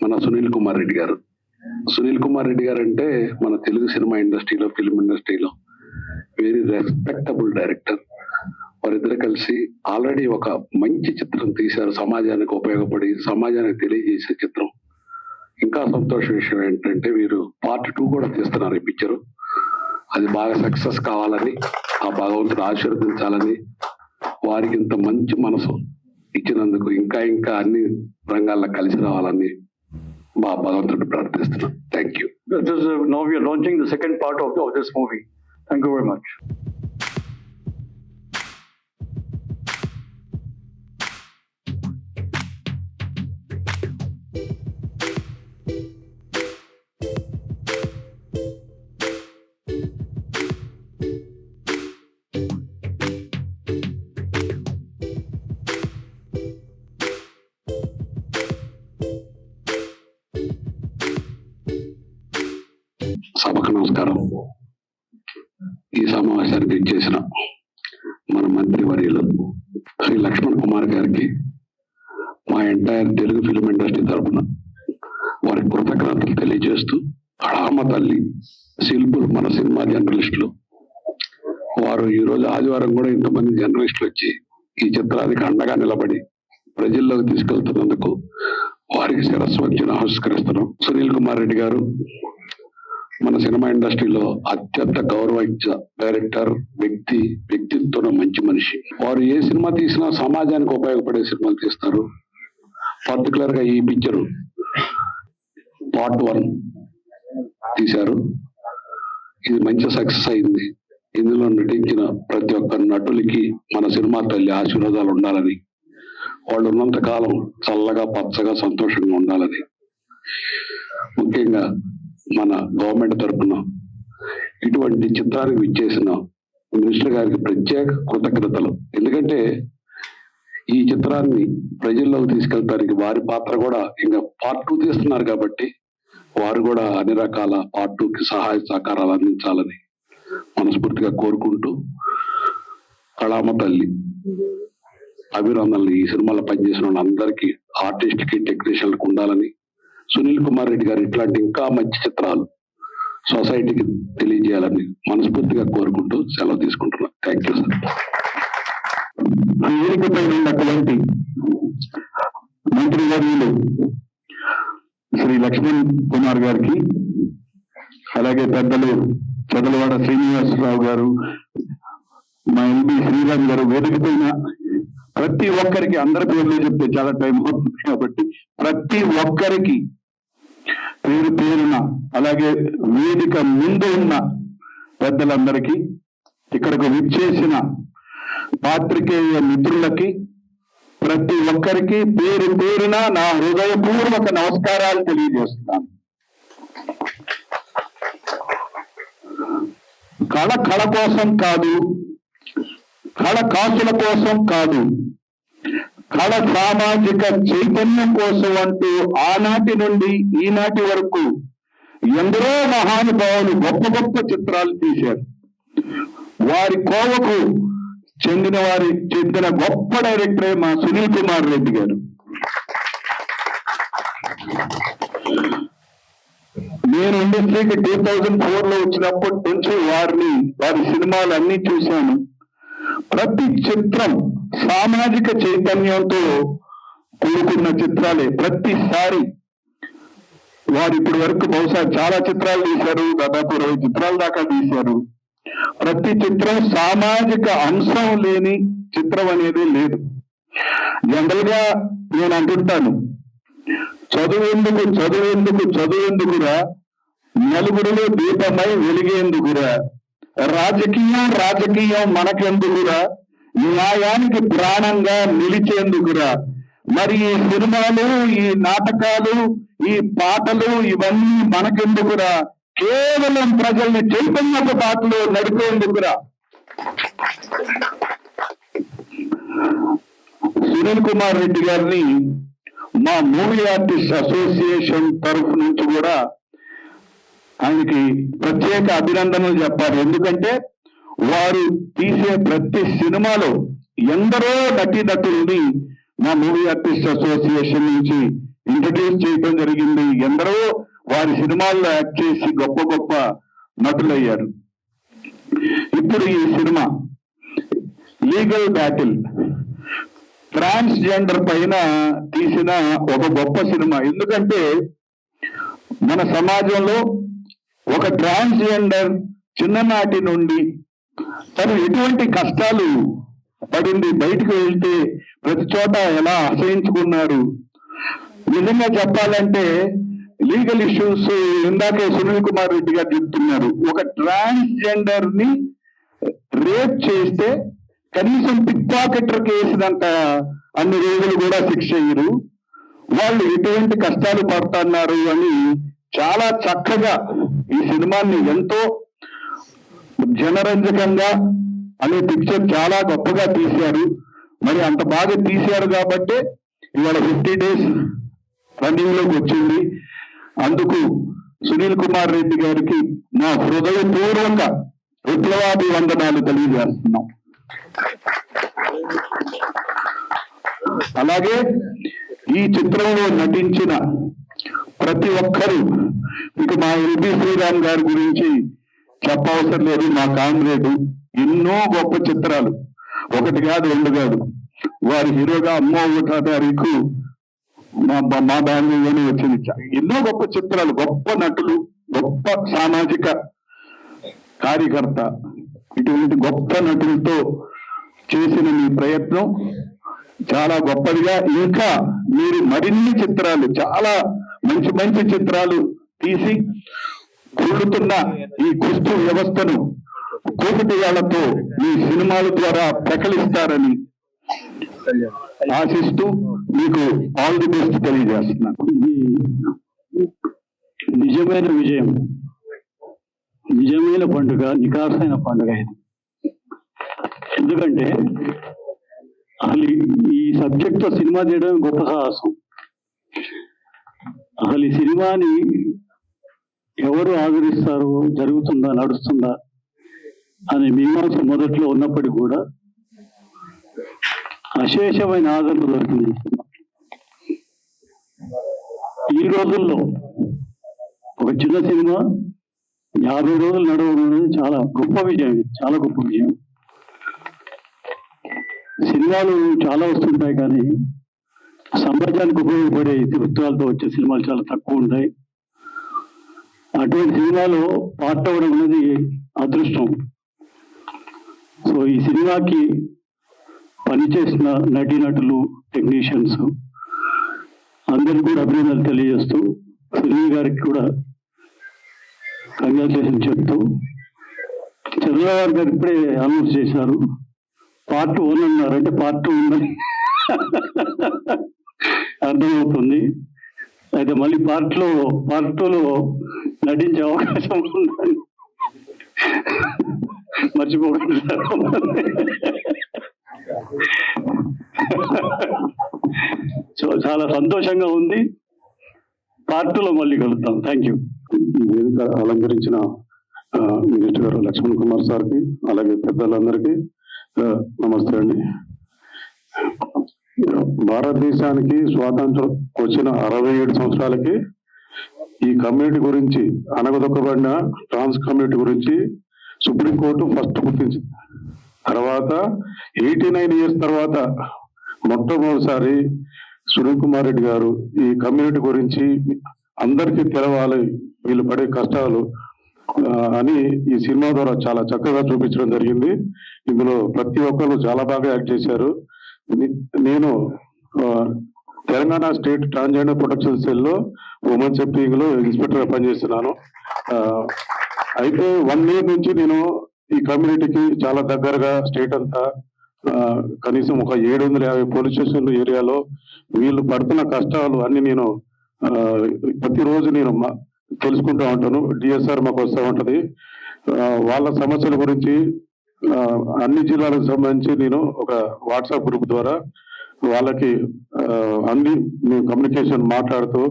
మన సునీల్ కుమార్ రెడ్డి గారు. సునీల్ కుమార్ రెడ్డి గారు అంటే మన తెలుగు సినిమా ఇండస్ట్రీలో, ఫిల్మ్ ఇండస్ట్రీలో వెరీ రెస్పెక్టబుల్ డైరెక్టర్. వారిద్దరు కలిసి ఆల్రెడీ ఒక మంచి చిత్రం తీశారు, సమాజానికి ఉపయోగపడి సమాజానికి తెలియజేసే చిత్రం. ఇంకా సంతోష విషయం ఏంటంటే వీరు పార్ట్ 2 కూడా తీస్తున్నారు ఈ పిక్చరు. అది బాగా సక్సెస్ కావాలని, ఆ భగవంతుడు ఆశీర్వదించాలని, వారికి ఇంత మంచి మనసు ఇచ్చినందుకు ఇంకా ఇంకా అన్ని రంగాల్లో కలిసి రావాలని మా భగవంతుడు ప్రార్థిస్తున్నాను. Thank you. Now we are launching the second part of this movie. Thank you very much. సభకు నమస్కారం. ఈ సమావేశానికి ఇచ్చేసిన మన మంత్రివర్యులు శ్రీ లక్ష్మణ్ కుమార్ గారికి మా ఎంటైర్ తెలుగు ఫిల్మ్ ఇండస్ట్రీ తరఫున వారి కృతజ్ఞతలు తెలియజేస్తూ, అడామ తల్లి శిల్పులు మన సినిమా జర్నలిస్టులు వారు ఈరోజు ఆదివారం కూడా ఇంతమంది జర్నలిస్టులు వచ్చి ఈ చిత్రానికి అండగా నిలబడి ప్రజల్లోకి తీసుకెళ్తున్నందుకు వారికి శిరస్సు వచ్చి నమస్కరిస్తున్నాం. సునీల్ కుమార్ రెడ్డి గారు మన సినిమా ఇండస్ట్రీలో అత్యంత గౌరవించ డైరెక్టర్, వ్యక్తిత్వం మంచి మనిషి. వారు ఏ సినిమా తీసినా సమాజానికి ఉపయోగపడే సినిమాలు తీస్తారు. పర్టికులర్ గా ఈ పిక్చర్ పార్ట్ 1 తీశారు. ఇది మంచి సక్సెస్ అయింది. ఇందులో నటించిన ప్రతి ఒక్క నటులకి మన సినిమా తల్లి ఆశీర్వాదాలు ఉండాలని, వాళ్ళు ఉన్నంత కాలం చల్లగా పచ్చగా సంతోషంగా ఉండాలని, ముఖ్యంగా మన గవర్నమెంట్ తరఫున ఇటువంటి చిత్రానికి విచ్చేసిన మినిస్టర్ గారికి ప్రత్యేక కృతజ్ఞతలు. ఎందుకంటే ఈ చిత్రాన్ని ప్రజల్లోకి తీసుకెళ్ళడానికి వారి పాత్ర కూడా ఇంకా పార్ట్ 2 తీస్తున్నారు కాబట్టి వారు కూడా అన్ని రకాల పార్ట్ 2కి సహాయ సహకారాలు అందించాలని మనస్ఫూర్తిగా కోరుకుంటూ, కళామ తల్లి అభినందనలు ఈ సినిమాలో పనిచేసిన వాళ్ళందరికీ, ఆర్టిస్ట్కి, టెక్నీషియన్లకు ఉండాలని, సునీల్ కుమార్ రెడ్డి గారు ఇట్లాంటి ఇంకా మంచి చిత్రాలు సొసైటీకి తెలియజేయాలని మనస్ఫూర్తిగా కోరుకుంటూ సెలవు తీసుకుంటున్నాను. Thank you sir. వేదికపై ఉన్నటువంటి మంత్రివర్యులు శ్రీ లక్ష్మణ్ కుమార్ గారికి, అలాగే పెద్దలు చదలవాడ శ్రీనివాసరావు గారు, మా ఎంపీ శ్రీరామ్ గారు, వేదికపైన ప్రతి ఒక్కరికి, అందరి పేర్లు చెప్తే చాలా టైం అవుతుంది కాబట్టి ప్రతి ఒక్కరికి పేరు పేరున, అలాగే వేదిక ముందు ఉన్న పెద్దలందరికీ, ఇక్కడకు విచ్చేసిన పాత్రికేయ మిత్రులకి, ప్రతి ఒక్కరికి పేరు పేరున నా హృదయపూర్వక నమస్కారాలు తెలియజేస్తున్నాను. కళ కోసం కాదు, కళ కాసుల కోసం కాదు, కళ సామాజిక చైతన్యం కోసం అంటూ ఆనాటి నుండి ఈనాటి వరకు ఎందరో మహానుభావులు గొప్ప గొప్ప చిత్రాలు తీశారు. వారి కోవకు చెందిన గొప్ప డైరెక్టరే మా సునీల్ కుమార్ రెడ్డి గారు. నేను ఇండస్ట్రీకి 2004లో వచ్చినప్పటి నుంచి వారి సినిమాలు అన్ని చూశాను. ప్రతి చిత్రం సామాజిక చైతన్యంతో కూడుకున్న చిత్రాలే. ప్రతిసారి వారు ఇప్పటి వరకు బహుశా చాలా చిత్రాలు తీశారు, దాదాపు 20 చిత్రాల దాకా తీశారు. ప్రతి చిత్రం సామాజిక అంశం లేని చిత్రం అనేది లేదు. జనరల్ గా నేను అంటుంటాను, చదువెందుకురా, నలుగురిలో దీపమై వెలిగేందుకురా, రాజకీయం మనకెందుకురా, న్యాయానికి ప్రాణంగా నిలిచేందుకురా. మరి ఈ సినిమాలు, ఈ నాటకాలు, ఈ పాటలు ఇవన్నీ మనకెందుకురా, కేవలం ప్రజల్ని చైతన్యపు బాటలో నడిపేందుకురా. సునీల్ కుమార్ రెడ్డి గారిని మా మూవీ ఆర్టిస్ట్ అసోసియేషన్ తరఫు నుంచి కూడా ఆయనకి ప్రత్యేక అభినందనలు చెప్పాలి. ఎందుకంటే వారు తీసే ప్రతి సినిమాలో ఎందరో నటీనటుల్ని మా మూవీ ఆర్టిస్ట్ అసోసియేషన్ నుంచి ఇంట్రడ్యూస్ చేయడం జరిగింది. ఎందరో వారి సినిమాల్లో యాక్ట్ చేసి గొప్ప గొప్ప నటులయ్యారు. ఇప్పుడు ఈ సినిమా లీగల్ బ్యాటిల్ ట్రాన్స్జెండర్ పైన తీసిన ఒక గొప్ప సినిమా. ఎందుకంటే మన సమాజంలో ఒక ట్రాన్స్జెండర్ చిన్ననాటి నుండి తను ఎటువంటి కష్టాలు పడింది, బయటకు వెళ్తే ప్రతి చోట ఎలా అసహించుకున్నారు. నిజంగా చెప్పాలంటే లీగల్ ఇష్యూస్ ఇందాకే సునీల్ కుమార్ రెడ్డి గారు చెప్తున్నారు. ఒక ట్రాన్స్జెండర్ ని రేప్ చేస్తే కనీసం పిక్ పాకెటర్ కేసినంత అన్ని రోజులు కూడా శిక్ష అయ్యారు. వాళ్ళు ఎటువంటి కష్టాలు పడుతున్నారు అని చాలా చక్కగా ఈ సినిమాని ఎంతో జనరంజకంగా అనే పిక్చర్ చాలా గొప్పగా తీశారు. మరి అంత బాగా తీశారు కాబట్టి ఇవాళ 50 days రన్నింగ్ లోకి వచ్చింది. అందుకు సునీల్ కుమార్ రెడ్డి గారికి నా హృదయపూర్వక విప్లవాభివందనాలు తెలియజేస్తున్నాం. అలాగే ఈ చిత్రంలో నటించిన ప్రతి ఒక్కరూ, ఇక మా ఎల్బి శ్రీరామ్ గారి గురించి చెప్పవసరం లేదు. మా కామ్రేడు ఎన్నో గొప్ప చిత్రాలు, ఒకటి కాదు రెండు కాదు, వారి హీరోగా అమ్మో ఒకటో తారీఖు మా బ్యాంగ్లోనే వచ్చింది. ఎన్నో గొప్ప చిత్రాలు, గొప్ప నటులు, గొప్ప సామాజిక కార్యకర్త, ఇటువంటి గొప్ప నటులతో చేసిన మీ ప్రయత్నం చాలా గొప్పదిగా, ఇంకా మీరు మరిన్ని చిత్రాలు, చాలా మంచి మంచి చిత్రాలు తీసి కూడుతున్న ఈ కుస్తు వ్యవస్థను కూకటి వేళ్లతో మీ సినిమాల ద్వారా ప్రకటిస్తారని ఆశిస్తూ మీకు ఆల్ ది బెస్ట్ తెలియజేస్తున్నాను. ఇది నిజమైన విజయం, నిజమైన పండుగ, నికార్సైన పండుగ ఇది. ఎందుకంటే అసలు ఈ సబ్జెక్ట్తో సినిమా తీయడం గొప్ప సాహసం. అసలు ఈ సినిమాని ఎవరు ఆదరిస్తారో, జరుగుతుందా, నడుస్తుందా అనే మీమాంస మొదట్లో ఉన్నప్పటికీ కూడా అశేషమైన ఆదరణ దొరికింది. ఈ రోజుల్లో ఒక చిన్న సినిమా 50 రోజులు నడవడం అనేది చాలా గొప్ప విజయం, చాలా గొప్ప విజయం. సినిమాలు చాలా వస్తుంటాయి కానీ సమాజానికి ఉపయోగపడే ఇతివృత్తాలతో వచ్చే సినిమాలు చాలా తక్కువ ఉంటాయి. అటువంటి సినిమాలో పార్ట్ అవ్వడం అనేది అదృష్టం. సో ఈ సినిమాకి పనిచేసిన నటీనటులు, టెక్నీషియన్స్ అందరికీ కూడా అభినందనలు తెలియజేస్తూ, సునీల్ గారికి కూడా కంగ్రాచులేషన్ చెప్తూ, చంద్రబాబు గారు ఇప్పుడే అనౌన్స్ చేశారు పార్ట్ 1 అన్నారు, అంటే పార్ట్ 2 ఉందని అర్థమవుతుంది. అయితే మళ్ళీ పార్ట్ 2లో నటించే అవకాశం ఉందని మర్చిపోకండి. సో చాలా సంతోషంగా ఉంది. పార్ట్ 2లో మళ్ళీ కలుద్దాం. Thank you. ఈ వేదిక అలంకరించిన మినిస్టర్ గారు లక్ష్మణ్ కుమార్ సార్కి, అలాగే పెద్దలందరికీ నమస్తే అండి. భారతదేశానికి స్వాతంత్రం వచ్చిన 67 సంవత్సరాలకి ఈ కమ్యూనిటీ గురించి, అనగదొక్కబడిన ట్రాన్స్ కమ్యూనిటీ గురించి సుప్రీంకోర్టు ఫస్ట్ గుర్తించింది. తర్వాత 89 years తర్వాత మొట్టమొదటిసారి సునీల్ కుమార్ రెడ్డి గారు ఈ కమ్యూనిటీ గురించి అందరికీ తెలవాలి, వీళ్ళు పడే కష్టాలు అని ఈ సినిమా ద్వారా చాలా చక్కగా చూపించడం జరిగింది. ఇందులో ప్రతి ఒక్కరు చాలా బాగా యాక్ట్ చేశారు. నేను తెలంగాణ స్టేట్ ట్రాన్స్జెండర్ ప్రొటెక్షన్ సెల్లో ఉమెన్ సేఫ్టీంగ్ లో ఇన్స్పెక్టర్ గా పనిచేస్తున్నాను. అయితే 1 year నుంచి నేను ఈ కమ్యూనిటీకి చాలా దగ్గరగా స్టేట్ అంతా కనీసం ఒక 750 పోలీస్ స్టేషన్ ఏరియాలో వీళ్ళు పడుతున్న కష్టాలు అన్ని నేను ప్రతిరోజు నేను తెలుసుకుంటూ ఉంటాను. డిఎస్ఆర్ మాకు వస్తూ ఉంటది. వాళ్ళ సమస్యల గురించి అన్ని జిల్లాలకు సంబంధించి నేను ఒక వాట్సాప్ గ్రూప్ ద్వారా వాళ్ళకి అన్ని కమ్యూనికేషన్ మాట్లాడుతూ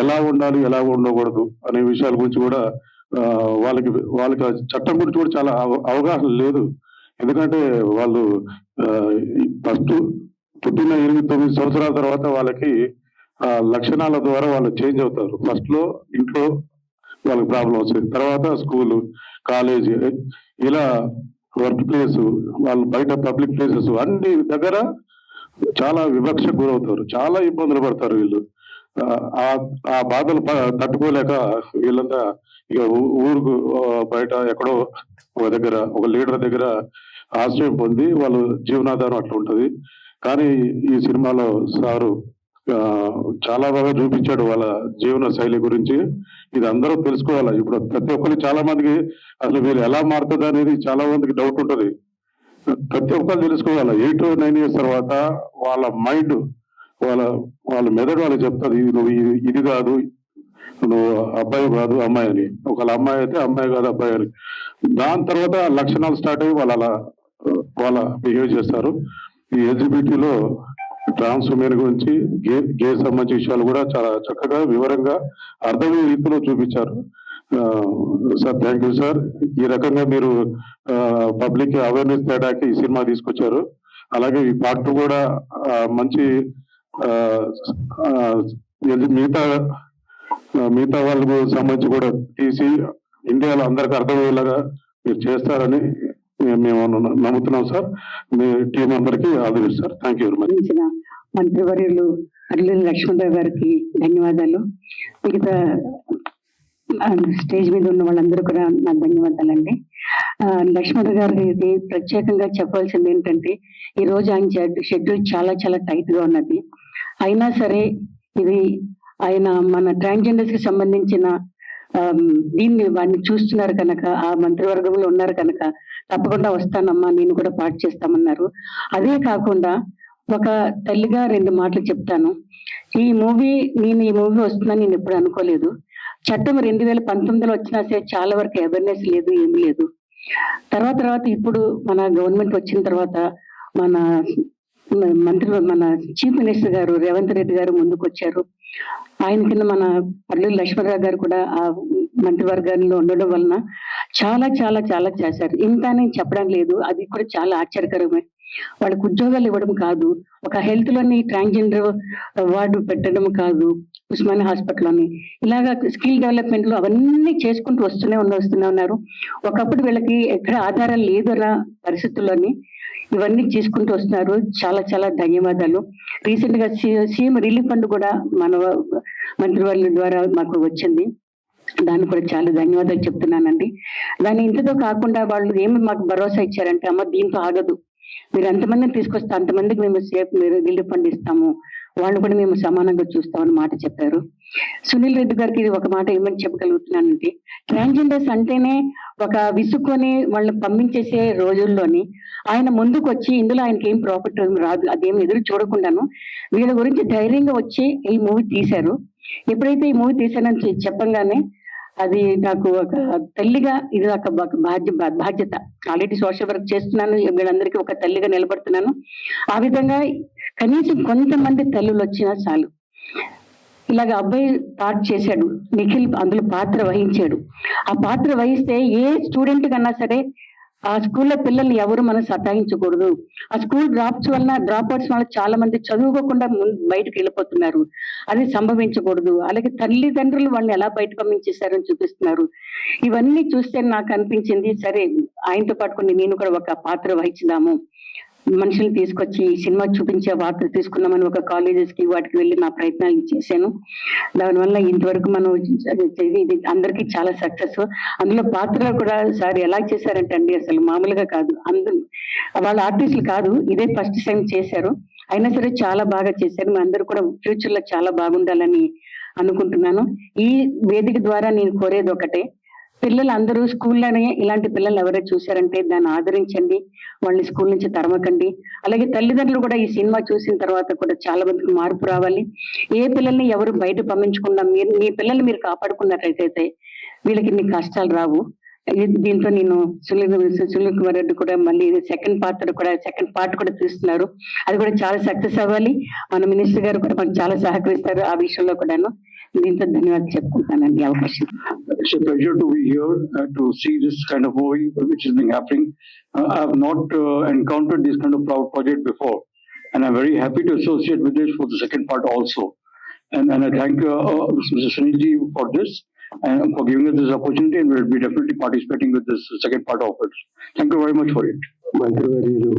ఎలా ఉండాలి, ఎలా ఉండకూడదు అనే విషయాల గురించి కూడా వాళ్ళకి చట్టం గురించి కూడా చాలా అవగాహన లేదు. ఎందుకంటే వాళ్ళు ఫస్ట్ పుట్టిన 8-9 సంవత్సరాల తర్వాత వాళ్ళకి ఆ లక్షణాల ద్వారా వాళ్ళు చేంజ్ అవుతారు. ఫస్ట్ లో ఇంట్లో వాళ్ళకి ప్రాబ్లం వస్తుంది, తర్వాత స్కూలు, కాలేజీ, ఇలా వర్క్ ప్లేస్, వాళ్ళు బయట పబ్లిక్ ప్లేసెస్ అన్ని దగ్గర చాలా వివక్షకు గురవుతారు, చాలా ఇబ్బందులు పడతారు వీళ్ళు. ఆ బాధలు తట్టుకోలేక వీళ్ళంతా ఇక ఊరుకు బయట ఎక్కడో ఒక దగ్గర ఒక లీడర్ దగ్గర ఆశ్రయం పొంది వాళ్ళు జీవనాధారం అట్లా ఉంటది. కానీ ఈ సినిమాలో సారు చాలా బాగా చూపించాడు వాళ్ళ జీవన శైలి గురించి. ఇది అందరూ తెలుసుకోవాలి. ఇప్పుడు ప్రతి ఒక్కరికి, చాలా మందికి అసలు వీళ్ళు ఎలా మారుతుంది అనేది చాలా మందికి డౌట్ ఉంటది. ప్రతి ఒక్కరు తెలుసుకోవాలి. 8 to 9 years తర్వాత వాళ్ళ మైండ్, వాళ్ళ మెదడు వాళ్ళకి చెప్తుంది, నువ్వు ఇది కాదు, నువ్వు అబ్బాయి కాదు అమ్మాయి అని. ఒకవేళ అమ్మాయి అయితే అమ్మాయి కాదు అబ్బాయి అని. దాని తర్వాత లక్షణాలు స్టార్ట్ అయ్యి వాళ్ళ బిహేవ్ చేస్తారు. ఈ ఎల్జిబిటీలో ట్రాన్స్ ఉమెన్ గురించి, గే సంబంధించిన విషయాలు కూడా చాలా చక్కగా వివరంగా అర్థమయ్యే రీతిలో చూపించారు. Sir thank you sir. ఈ రకంగా మీరు పబ్లిక్ అవేర్నెస్ తేడానికి ఈ సినిమా తీసుకొచ్చారు. అలాగే ఈ పార్ట్ 2 కూడా మంచి మిగతా వాళ్ళకు సంబంధించి కూడా తీసి ఇండియాలో అందరికి అర్థమయ్యేలాగా మీరు చేస్తారని మేము నమ్ముతున్నాం సార్. మీ టీం అందరికి ఆదరణ sir. Thank you very much. మంత్రివర్యులు అల్లుని లక్ష్మణరావు గారికి ధన్యవాదాలు. మిగతా స్టేజ్ మీద ఉన్న వాళ్ళందరూ కూడా నాకు ధన్యవాదాలండి. లక్ష్మణరావు గారికి ప్రత్యేకంగా చెప్పాల్సింది ఏంటంటే, ఈ రోజు ఆయన షెడ్యూల్ చాలా చాలా టైట్ గా ఉన్నది. అయినా సరే ఇది ఆయన మన ట్రాన్స్జెండర్స్ కి సంబంధించిన దీన్ని వాడిని చూస్తున్నారు కనుక, ఆ మంత్రివర్గంలో ఉన్నారు కనుక తప్పకుండా వస్తానమ్మా, నేను కూడా పాటు చేస్తామన్నారు. అదే కాకుండా ఒక తల్లిగా 2 మాటలు చెప్తాను. నేను ఈ మూవీ వస్తుందని నేను ఎప్పుడు అనుకోలేదు. చట్టం 2019లో వచ్చినా సరే చాలా వరకు అవేర్నెస్ లేదు, ఏమీ లేదు. తర్వాత ఇప్పుడు మన గవర్నమెంట్ వచ్చిన తర్వాత మన చీఫ్ మినిస్టర్ గారు రేవంత్ రెడ్డి గారు ముందుకు వచ్చారు. ఆయన కింద మన అల్లుని లక్ష్మణరావు గారు కూడా ఆ మంత్రివర్గాల్లో ఉండడం వలన చాలా చాలా చాలా చేశారు. ఇంత నేను చెప్పడం లేదు, అది కూడా చాలా ఆశ్చర్యకరమే. వాళ్ళకి ఉద్యోగాలు ఇవ్వడం కాదు, ఒక హెల్త్ లోని ట్రాన్స్జెండర్ వార్డు పెట్టడం కాదు, ఉస్మానియా హాస్పిటల్లోని ఇలాగా స్కిల్ డెవలప్మెంట్ లో అవన్నీ చేసుకుంటూ వస్తూనే ఉన్నారు. ఒకప్పుడు వీళ్ళకి ఎక్కడ ఆధారం లేదు అన్న పరిస్థితుల్లోని ఇవన్నీ చేసుకుంటూ వస్తున్నారు. చాలా చాలా ధన్యవాదాలు. రీసెంట్ గా సీఎం రిలీఫ్ ఫండ్ కూడా మన మంత్రివర్యుల ద్వారా మాకు వచ్చింది. దానికి కూడా చాలా ధన్యవాదాలు చెప్తున్నానండి. దాన్ని ఇంతతో కాకుండా వాళ్ళు ఏమి మాకు భరోసా ఇచ్చారంటే, అమ్మ దీంతో ఆగదు, మీరు ఎంతమందిని తీసుకొస్తే అంతమందికి మేము మీరు రిలీఫ్ ఫండ్ ఇస్తాము, వాళ్ళు కూడా మేము సమానంగా చూస్తామని మాట చెప్పారు. సునీల్ రెడ్డి గారికి ఇది ఒక మాట ఏమని చెప్పగలుగుతున్నానంటే, ట్రాన్స్జెండర్స్ అంటేనే ఒక విసుక్కొని వాళ్ళని పంపించేసే రోజుల్లోని ఆయన ముందుకు వచ్చి, ఇందులో ఆయనకి ఏం ప్రాఫిట్ రాదు అదేం ఎదురు చూడకుండాను వీళ్ళ గురించి ధైర్యంగా వచ్చి ఈ మూవీ తీశారు. ఎప్పుడైతే ఈ మూవీ తీశానని చెప్పంగానే అది నాకు ఒక తల్లిగా ఇది ఒక బాధ్యత. ఆల్రెడీ సోషల్ వర్క్ చేస్తున్నాను, వీళ్ళందరికీ ఒక తల్లిగా నిలబడుతున్నాను. ఆ విధంగా కనీసం కొంతమంది తల్లులు వచ్చినా చాలు. ఇలాగ అబ్బాయి పార్ట్ చేశాడు, నిఖిల్ అందులో పాత్ర వహించాడు. ఆ పాత్ర వహిస్తే ఏ స్టూడెంట్ కన్నా సరే ఆ స్కూల్లో పిల్లల్ని ఎవరు మనం సతాయించకూడదు. ఆ స్కూల్ డ్రాప్స్ అవుట్స్ వల్ల చాలా మంది చదువుకోకుండా బయటకు వెళ్ళిపోతున్నారు, అది సంభవించకూడదు. అలాగే తల్లిదండ్రులు వాళ్ళని ఎలా బయట పంపించేశారని చూపిస్తున్నారు. ఇవన్నీ చూస్తే నాకు అనిపించింది, సరే ఆయనతో పాటు నేను కూడా ఒక పాత్ర వహించుదాము, మనుషులు తీసుకొచ్చి సినిమా చూపించే వార్తలు తీసుకున్నామని ఒక కాలేజెస్ కి వాటికి వెళ్ళి నా ప్రయత్నాలు చేశాను. దానివల్ల ఇంతవరకు మనం ఇది అందరికీ చాలా సక్సెస్. అందులో పాత్రలు కూడా సార్ ఎలా చేశారంటే అండి, అసలు మామూలుగా కాదు. వాళ్ళ ఆర్టిస్టులు కాదు, ఇదే ఫస్ట్ టైం చేశారు, అయినా సరే చాలా బాగా చేశారు. మీ అందరూ కూడా ఫ్యూచర్ లో చాలా బాగుండాలని అనుకుంటున్నాను. ఈ వేదిక ద్వారా నేను కోరేది ఒకటే, పిల్లలు అందరూ స్కూల్లోనే ఇలాంటి పిల్లలు ఎవరైనా చూశారంటే దాన్ని ఆదరించండి, వాళ్ళని స్కూల్ నుంచి తరమకండి. అలాగే తల్లిదండ్రులు కూడా ఈ సినిమా చూసిన తర్వాత కూడా చాలా మందికి మార్పు రావాలి. ఏ పిల్లల్ని ఎవరు బయట పంపించకుండా మీ పిల్లల్ని మీరు కాపాడుకున్నట్లయితే వీళ్ళకి ఇన్ని కష్టాలు రావు. దీంతో నేను సునీల్ కుమార్ రెడ్డి కూడా మళ్ళీ సెకండ్ పార్ట్ కూడా తీస్తున్నారు, అది కూడా చాలా సక్సెస్ అవ్వాలి. మన మినిస్టర్ గారు కూడా మనకు చాలా సహకరిస్తారు ఆ విషయంలో కూడాను. దీంతో ధన్యవాదాలు చెప్పుకుంటానండి అవకాశం. It's a pleasure to be here to see this kind of movie which is being happening. I have not encountered this kind of project before, and I'm very happy to associate with this for the second part also. And I thank Mr. Sunilji for this and for giving us this opportunity, and we'll be definitely participating with this second part of it. Thank you very much for it. మంత్రివర్యులు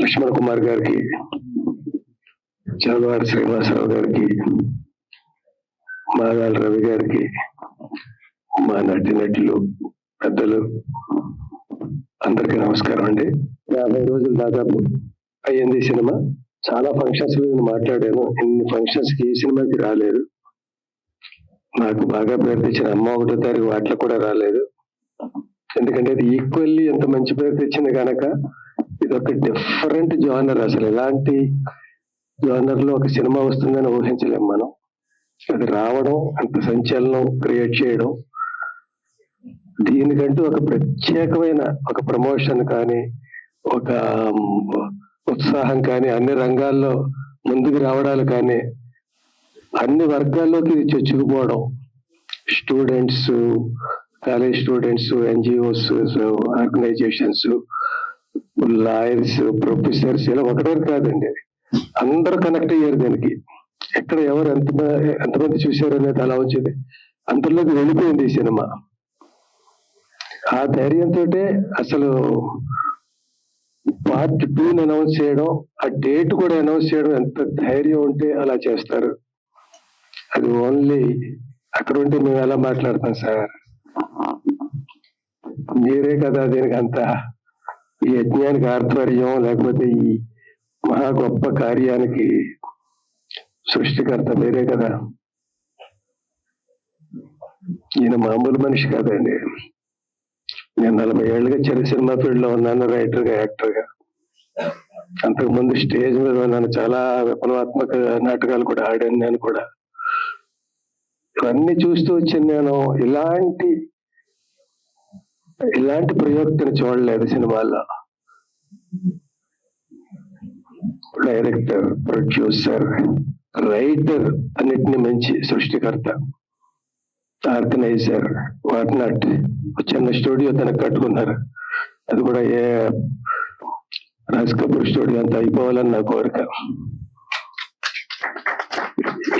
లక్ష్మణ్ కుమార్ గారికి, చంద్రవాడ శ్రీనివాసరావు గారికి, మాదాల రవి గారికి, మా నటినటులు పెద్దలు అందరికీ నమస్కారం అండి. 50 రోజులు దాదాపు అయ్యింది సినిమా. చాలా ఫంక్షన్స్ నేను మాట్లాడాను. ఇన్ని ఫంక్షన్స్ కి ఈ సినిమాకి రాలేదు. నాకు బాగా పేరు తెచ్చిన అమ్మ 1వ తారీఖు వాటిలో కూడా రాలేదు. ఎందుకంటే ఇది ఈక్వల్లీ ఎంత మంచి పేరు తెచ్చింది కనుక ఇది ఒక డిఫరెంట్ జానర్. అసలు ఎలాంటి జానర్ లో ఒక సినిమా వస్తుందని ఊహించలేము మనం. అది రావడం, అంత సంచలనం క్రియేట్ చేయడం, దీనికంటూ ఒక ప్రత్యేకమైన ఒక ప్రమోషన్ కానీ, ఒక ఉత్సాహం కానీ, అన్ని రంగాల్లో ముందుకు రావడాలు కానీ, అన్ని వర్గాల్లోకి ఇది చొచ్చుకుపోవడం, students, college students, NGOs, organisations, lawyers, professors, ఇలా ఒకటే కాదండి, అందరూ కనెక్ట్ అయ్యారు దీనికి. ఎక్కడ ఎవరు ఎంతమంది చూశారు అనేది అలా వచ్చేది, అంతలోకి వెళ్ళిపోయింది ఈ సినిమా. ఆ ధైర్యంతో అసలు పార్ట్ 2 అనౌన్స్ చేయడం, ఆ డేట్ కూడా అనౌన్స్ చేయడం, ఎంత ధైర్యం ఉంటే అలా చేస్తారు. అది ఓన్లీ అక్కడ ఉంటే మేము ఎలా మాట్లాడతాం సార్, మీరే కదా దీనికి అంత ఈ యజ్ఞానికి ఆధ్వర్యం, లేకపోతే ఈ మహా గొప్ప కార్యానికి సృష్టికర్త మీరే కదా. ఈయన మామూలు మనిషి కాదండి. నేను 40 ఏళ్ళుగా సినిమా ఫీల్డ్ లో ఉన్నాను, రైటర్ గా, యాక్టర్ గా. అంతకుముందు స్టేజ్ మీద ఉన్నాను, చాలా విప్లవాత్మక నాటకాలు కూడా ఆడాను నేను కూడా. ఇవన్నీ చూస్తూ వచ్చాను నేను. ఇలాంటి ప్రయోక్తను చూడలేదు సినిమాల్లో. డైరెక్టర్, ప్రొడ్యూసర్, రైటర్, అన్నిటిని మించి సృష్టికర్త, ఆర్గనైజర్, వాట్ నాట్. చిన్న స్టూడియో తనకు కట్టుకున్నారు. అది కూడా రాజ్ కపూర్ స్టూడియో అంత అయిపోవాలని నా కోరిక.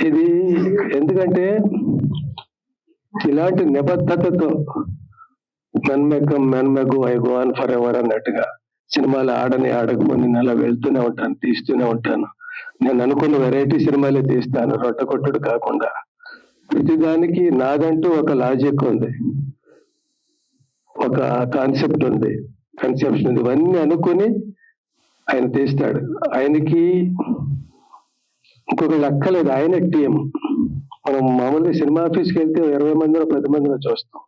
ఇది ఎందుకంటే ఇలాంటి నిబద్ధతతో మెన్మెగు I go on forever అన్నట్టుగా సినిమాలు ఆడకపోయి నేను అలా వెళ్తూనే ఉంటాను, తీస్తూనే ఉంటాను. నేను అనుకున్న వెరైటీ సినిమాలే తీస్తాను, రొట్టకొట్టుడు కాకుండా. ప్రతిదానికి నాదంటూ ఒక లాజిక్ ఉంది, ఒక కాన్సెప్ట్ ఉంది, కన్సెప్షన్ ఉంది. ఇవన్నీ అనుకుని ఆయన తీస్తాడు. ఆయనకి ఇంకొక లెక్కలేదు, ఆయన టీం. మనం మామూలుగా సినిమా ఆఫీస్కి వెళ్తే 20 మందిలో 10 మందిలో చూస్తాం,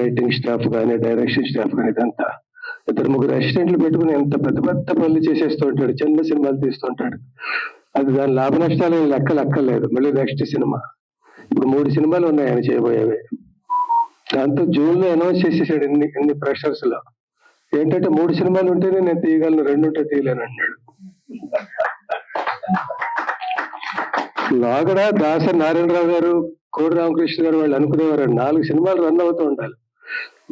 రైటింగ్ స్టాఫ్ కానీ, డైరెక్షన్ స్టాఫ్ కానీ. ఇదంతా 2-3 అసిస్టెంట్లు పెట్టుకుని ఎంత పెద్ద పెద్ద పనులు చేసేస్తూ ఉంటాడు, చిన్న సినిమాలు తీస్తుంటాడు. అది దాని లాభ నష్టాలు లెక్కలేదు. మళ్ళీ నెక్స్ట్ సినిమా, ఇప్పుడు 3 సినిమాలు ఉన్నాయి ఆయన చేయబోయేవి. దాంతో జూన్ లో అనౌన్స్ చేసేసాడు ఇన్ని ప్రెషర్స్ లో. ఏంటంటే 3 సినిమాలు ఉంటేనే నేను తీయగలను, 2 ఉంటే తీయలేను అన్నాడు. లాగడ దాసరి నారాయణరావు గారు, కోడి రామకృష్ణ గారు వాళ్ళు అనుకునేవారు 4 సినిమాలు రన్ అవుతూ ఉండాలి.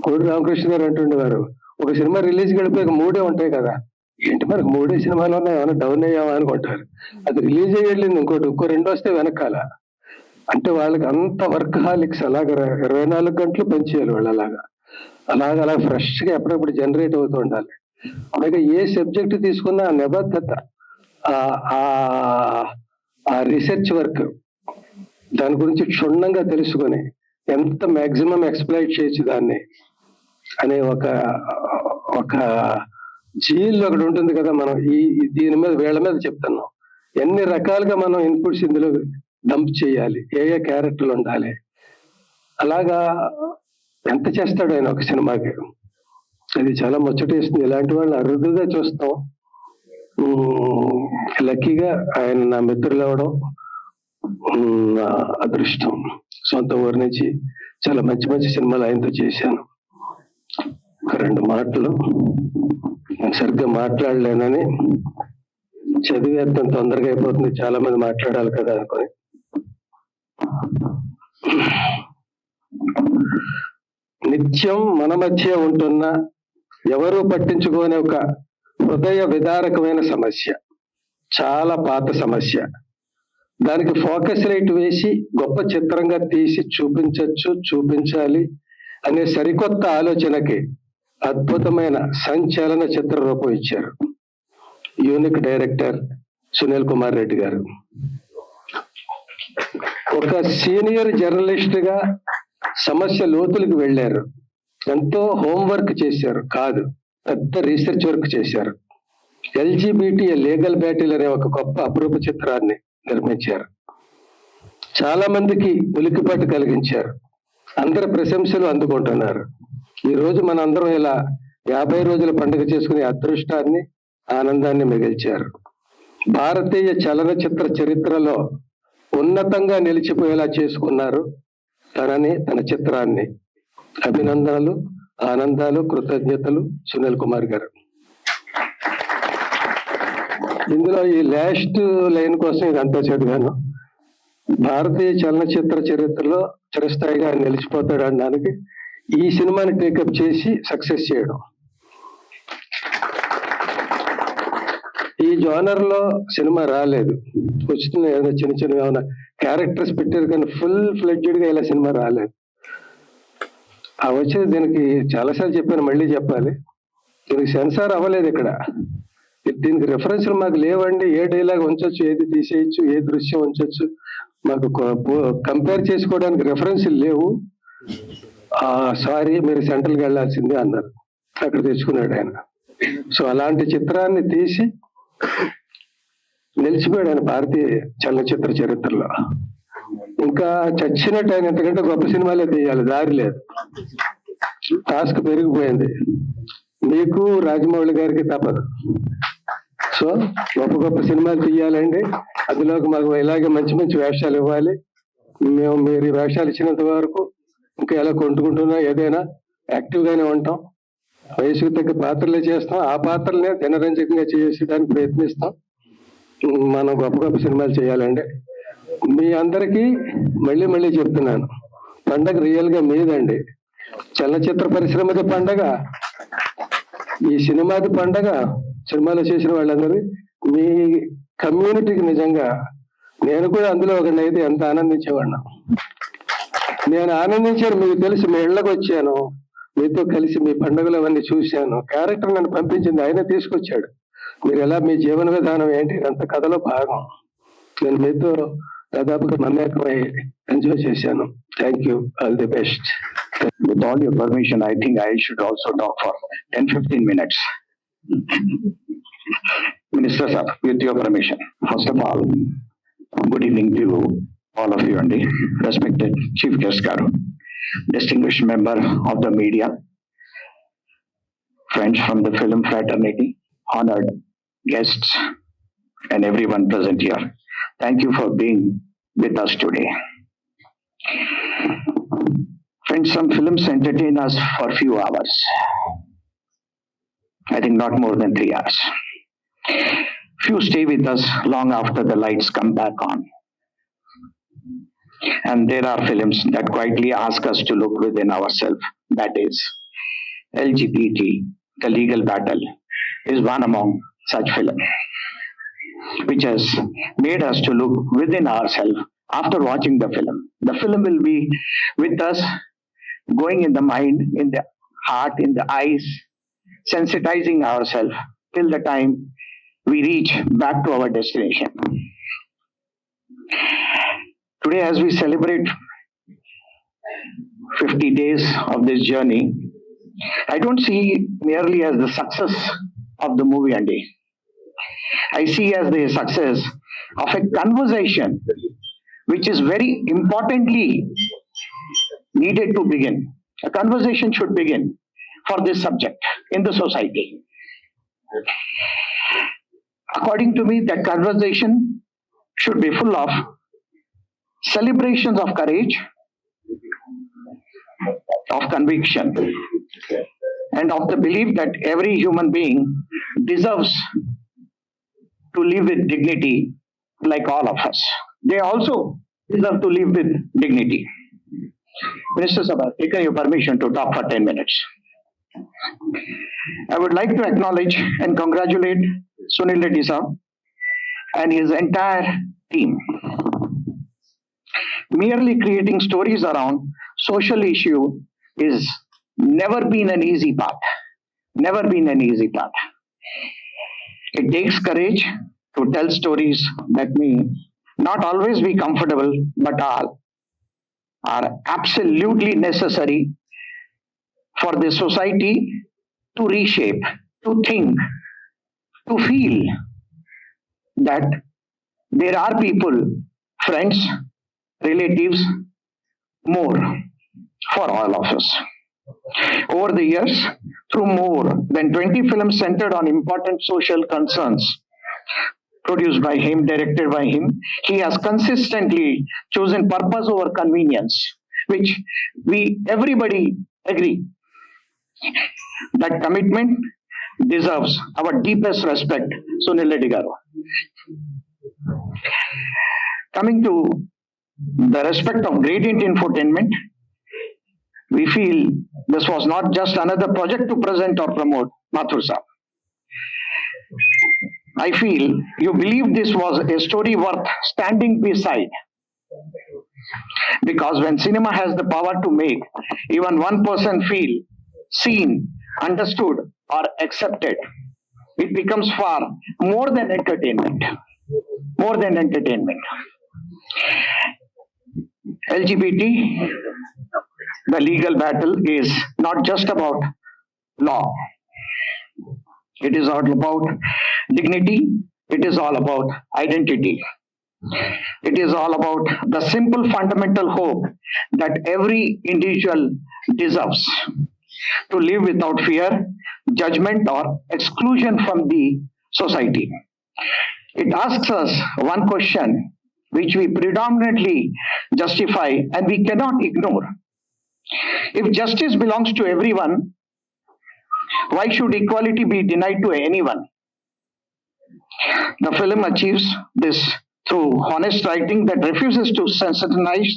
కోడి రామకృష్ణ గారు అంటుండేవారు, ఒక సినిమా రిలీజ్ గడిపోయాక 3 ఉంటాయి కదా, ఏంటి మనకు 3 సినిమాలు ఉన్నాయి, ఏమైనా డౌన్ అయ్యావా అనుకుంటారు. అది రిలీజ్ అయ్యేళ్ళింది, ఇంకో 2 వస్తే వెనకాల. అంటే వాళ్ళకి అంత వర్క్ హాలిక్స్. అలాగా 24 గంటలు పనిచేయాలి వాళ్ళు. అలా ఫ్రెష్ గా ఎప్పుడప్పుడు జనరేట్ అవుతూ ఉండాలి. అలాగే ఏ సబ్జెక్ట్ తీసుకున్నా ఆ నిబద్ధత, ఆ రిసెర్చ్ వర్క్, దాని గురించి క్షుణ్ణంగా తెలుసుకొని ఎంత మాక్సిమం ఎక్స్ప్లైట్ చేయొచ్చు దాన్ని అనే ఒక జీల్ ఒకటి ఉంటుంది కదా. మనం దీని మీద వీళ్ళ మీద చెప్తున్నాం, ఎన్ని రకాలుగా మనం ఇన్పుట్స్ ఇందులో డంప్ చేయాలి, ఏ క్యారెక్టర్లు ఉండాలి. అలాగా ఎంత చేస్తాడు ఆయన ఒక సినిమాకి. అది చాలా ముచ్చటేస్తుంది. ఇలాంటి వాళ్ళు అరుదుగా చూస్తాం. లక్కీగా ఆయన నా మిత్రులు అవడం నా అదృష్టం. సొంత ఊరి నుంచి చాలా మంచి మంచి సినిమాలు ఆయనతో చేశాను. ఒక 2 మాటలు నేను సరిగ్గా మాట్లాడలేనని, చదివేస్తాం తొందరగా అయిపోతుంది, చాలా మంది మాట్లాడాలి కదా అనుకొని. నిత్యం మన మధ్య ఉంటున్న, ఎవరూ పట్టించుకోని ఒక హృదయ విదారకమైన సమస్య, చాలా పాత సమస్య. దానికి ఫోకస్ లైట్ వేసి గొప్ప చిత్రంగా తీసి చూపించాలి అనే సరికొత్త ఆలోచనకి అద్భుతమైన సంచలన చిత్ర రూపం ఇచ్చారు యూనిక్ డైరెక్టర్ సునీల్ కుమార్ రెడ్డి గారు. ఒక సీనియర్ జర్నలిస్ట్ గా సమస్య లోతులకు వెళ్ళారు. ఎంతో హోంవర్క్ చేశారు, కాదు పెద్ద రీసెర్చ్ వర్క్ చేశారు. LGBT లీగల్ బ్యాటిల్ అనే ఒక గొప్ప అపురూప చిత్రాన్ని నిర్మించారు. చాలా మందికి ఉలికిపాటు కలిగించారు. అందరి ప్రశంసలు అందుకుంటున్నారు. ఈ రోజు మనందరం ఇలా 50 రోజుల పండుగ చేసుకునే అదృష్టాన్ని, ఆనందాన్ని మిగిల్చారు. భారతీయ చలనచిత్ర చరిత్రలో ఉన్నతంగా నిలిచిపోయేలా చేసుకున్నారు తన చిత్రాన్ని. అభినందనలు, ఆనందాలు, కృతజ్ఞతలు సునీల్ కుమార్ గారు. ఇందులో ఈ లాస్ట్ లైన్ కోసం ఇదంతా చదివాను. భారతీయ చలనచిత్ర చరిత్రలో చిరస్థాయిగా నిలిచిపోతాడు అనడానికి ఈ సినిమాని టేకప్ చేసి సక్సెస్ చేయడం. ఈ జోనర్ లో సినిమా రాలేదు. వచ్చిన ఏదైనా చిన్న ఏమైనా క్యారెక్టర్స్ పెట్టారు కానీ ఫుల్ ఫ్లెడ్జెడ్ గా ఇలా సినిమా రాలేదు. ఆ వచ్చేది దీనికి చాలాసార్లు చెప్పాను, మళ్ళీ చెప్పాలి. దీనికి సెన్సార్ అవ్వలేదు ఇక్కడ. దీనికి రెఫరెన్స్లు మాకు లేవండి. ఏ డైలాగ్ ఉంచొచ్చు, ఏది తీసేయచ్చు, ఏ దృశ్యం ఉంచొచ్చు, మాకు కంపేర్ చేసుకోవడానికి రెఫరెన్స్లు లేవు. సారీ, మీరు సెంట్రల్కి వెళ్ళాల్సిందే అన్నారు. అక్కడ తెచ్చుకున్నాడు ఆయన. సో అలాంటి చిత్రాన్ని తీసి నిలిచిపోయాడు ఆయన భారతీయ చలనచిత్ర చరిత్రలో. ఇంకా చచ్చినట్టు ఆయన ఎంతకంటే గొప్ప సినిమాలే తీయాలి, దారి లేదు. టాస్క్ పెరిగిపోయింది. మీకు రాజమౌళి గారికి తప్పదు. సో గొప్ప గొప్ప సినిమాలు తీయాలండి. అందులోకి మాకు ఇలాగే మంచి మంచి వేషాలు ఇవ్వాలి. మీరు ఈ వేషాలు ఇచ్చినంత వరకు ఇంకా ఎలా కొంటుకుంటున్నా ఏదైనా యాక్టివ్ గానే ఉంటాం. వయసుకు తగ్గ పాత్రలే చేస్తాం. ఆ పాత్రలనే జనరంజకంగా చేసేదానికి ప్రయత్నిస్తాం. మనం గొప్ప గొప్ప సినిమాలు చేయాలండి. మీ అందరికీ మళ్ళీ మళ్ళీ చెప్తున్నాను, పండగ రియల్ గా మీదండి. చలనచిత్ర పరిశ్రమది పండగ, ఈ సినిమాది పండగ. సినిమాలో చేసిన వాళ్ళందరూ మీ కమ్యూనిటీకి నిజంగా నేను కూడా అందులో ఒకటి అయితే ఎంత ఆనందించేవాడినా. నేను ఆనందించాను, మీకు తెలుసు. మీ ఇళ్ళకి వచ్చాను, మీతో కలిసి మీ పండుగలు అవన్నీ చూశాను. క్యారెక్టర్ నన్ను పంపించింది, ఆయన తీసుకొచ్చాడు. మీరు ఎలా, మీ జీవన విధానం ఏంటి, ఇదంతా కథలో భాగం. నేను మీతో దాదాపుగా మమేకమై ఎంజాయ్ చేశాను. Thank you, all the best. With all your permission, I think I should also talk for 10-15 minutes. Minister sir, with your permission. First of all, good evening to all of you and the respected Chief Guest Garu, distinguished member of the media, friends from the film fraternity, honored guests, and everyone present here. Thank you for being with us today. Friends, some films entertain us for few hours. I think not more than 3 hours. Few stay with us long after the lights come back on. And there are films that quietly ask us to look within ourselves. That is, LGBT, The Legal Battle, is one among such films, which has made us to look within ourselves after watching the film. The film will be with us, going in the mind, in the heart, in the eyes, sensitizing ourselves till the time we reach back to our destination. Today, as we celebrate 50 days of this journey, I don't see merely as the success of the movie Andy. I see as the success of a conversation which is very importantly needed to begin. A conversation should begin for this subject in the society. According to me, that conversation should be full of celebrations of courage, of conviction, and of the belief that every human being deserves to live with dignity like all of us. They also deserve to live with dignity. Minister Sabha, taken your permission to talk for 10 minutes. I would like to acknowledge and congratulate Sunil Reddy sir and his entire team. Merely creating stories around social issue is never been an easy path. Never been an easy path. It takes courage to tell stories that may not always be comfortable, but are absolutely necessary for the society to reshape, to think, to feel that there are people, friends, relatives, more for all of us. Over the years, through more than 20 films centered on important social concerns, produced by him, directed by him, he has consistently chosen purpose over convenience, which everybody agree. That commitment deserves our deepest respect, Sunil Reddy garu. Coming to the respect of Gradient Infotainment, we feel this was not just another project to present or promote, Mathur Saab. I feel you believe this was a story worth standing beside. Because when cinema has the power to make even one person feel seen, understood, or accepted, it becomes far more than entertainment. More than entertainment. LGBT, the legal battle is not just about law. It is all about dignity. It is all about identity. It is all about the simple fundamental hope that every individual deserves to live without fear, judgment, or exclusion from the society. It asks us one question which we predominantly justify and we cannot ignore. If justice belongs to everyone, why should equality be denied to anyone? The film achieves this through honest writing that refuses to sensitize,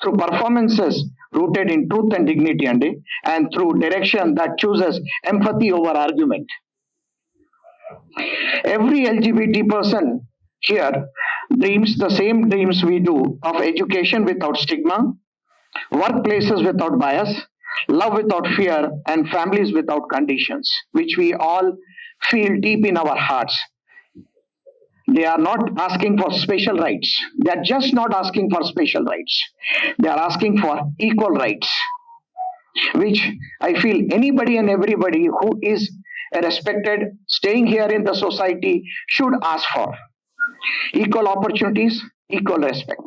through performances rooted in truth and dignity, and through direction that chooses empathy over argument. Every LGBT person here dreams the same dreams we do of education without stigma, workplaces without bias, love without fear, and families without conditions, which we all feel deep in our hearts. They are not asking for special rights. They are just not asking for special rights. They are asking for equal rights, which I feel anybody and everybody who is respected staying here in the society should ask for. Equal opportunities, equal respect.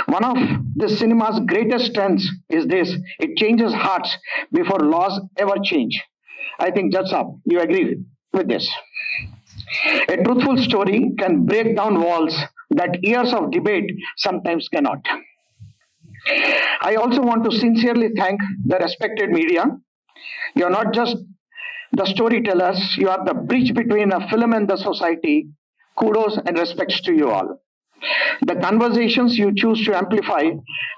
One of the cinema's greatest strengths is this: it changes hearts before laws ever change. I think Judge Saab, you agree with this. A truthful story can break down walls that years of debate sometimes cannot. I also want to sincerely thank the respected media. You are not just the storytellers, you are the bridge between a film and the society. Kudos and respects to you all. The conversations you choose to amplify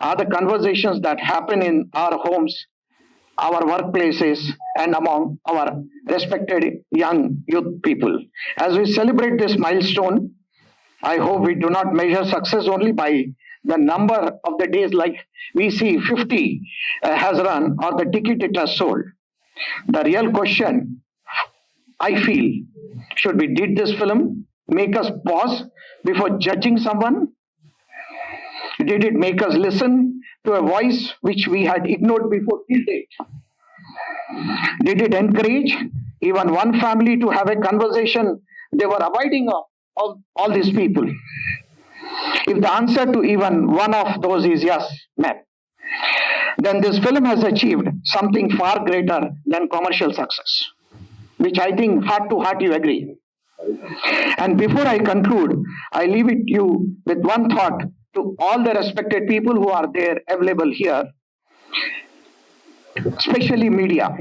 are the conversations that happen in our homes, our workplaces, and among our respected young youth people. As we celebrate this milestone, I hope we do not measure success only by the number of the days like we see 50 has run or the ticket it has sold. The real question, I feel, should be, did this film make us pause before judging someone? Did it make us listen to a voice which we had ignored before till date? Did it encourage even one family to have a conversation they were avoiding of all these people? If the answer to even one of those is yes, ma'am, then this film has achieved something far greater than commercial success, which I think heart to heart you agree. And before I conclude, I leave it you with one thought to all the respected people who are there available here, especially media.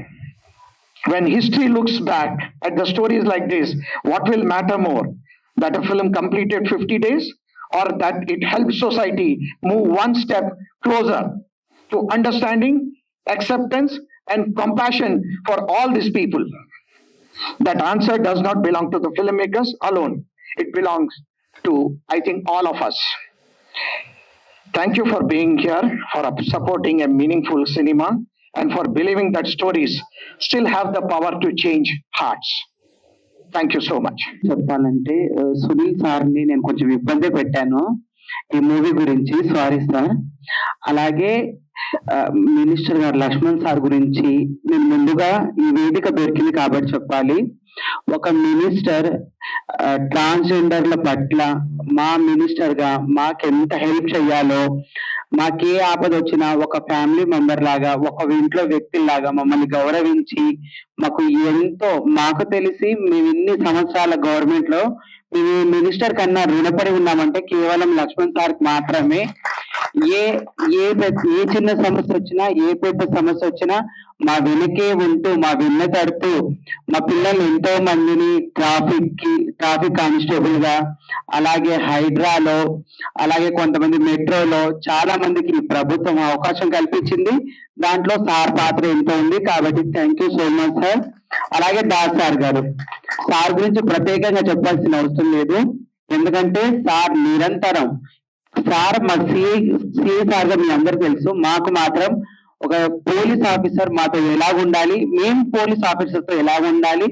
When history looks back at the stories like this, what will matter more? That a film completed 50 days or that it helped society move one step closer to understanding, acceptance, and compassion for all these people? That answer does not belong to the filmmakers alone. It belongs to, I think, all of us. Thank you for being here, for supporting a meaningful cinema, and for believing that stories still have the power to change hearts. Thank you so much. చెప్పాలంటే సునీల్ సార్ని నేను కొంచెం ఇబ్బంది పెట్టాను ఈ movie గురించి, sorry sir. అలాగే minister గారు లక్ష్మణ్ సార్ గురించి నేను ముందుగా ఈ వేదిక దొరికింది కాబట్టి చెప్పాలి. ఒక మినిస్టర్ ట్రాన్స్జెండర్ల పట్ల మా మినిస్టర్ గా మాకెంత హెల్ప్ చేయాలో, మాకే ఆపద వచ్చినా ఒక ఫ్యామిలీ మెంబర్ లాగా, ఒక ఇంట్లో వ్యక్తిలాగా మమ్మల్ని గౌరవించి మాకు ఎంతో, మాకు తెలిసి మేము ఇన్ని సంవత్సరాల గవర్నమెంట్ లో మేము మినిస్టర్ కన్నా రుణపడి ఉన్నామంటే కేవలం లక్ష్మణ్ సార్ మాత్రమే. ఏ చిన్న సమస్య వచ్చినా, ఏ పెద్ద సమస్య వచ్చినా మా వెనకే ఉంటూ, మా వెన్న తడుతూ, మా పిల్లలు ఎంతో మందిని ట్రాఫిక్ కానిస్టేబుల్ గా, అలాగే హైడ్రాలో, అలాగే కొంతమంది మెట్రోలో చాలా మందికి ప్రభుత్వం అవకాశం కల్పించింది. దాంట్లో సార్ పాత్ర ఎంతో ఉంది కాబట్టి thank you so much sir. అలాగే దాస్ సార్ గారు, సార్ గురించి ప్రత్యేకంగా చెప్పాల్సిన అవసరం లేదు, ఎందుకంటే సార్ నిరంతరం, సార్ మా సిఐ సార్ గా మీ అందరికి తెలుసు, మాకు మాత్రం ఒక పోలీస్ ఆఫీసర్ మాతో ఎలా ఉండాలి, మేము పోలీస్ ఆఫీసర్ తో ఎలా ఉండాలి,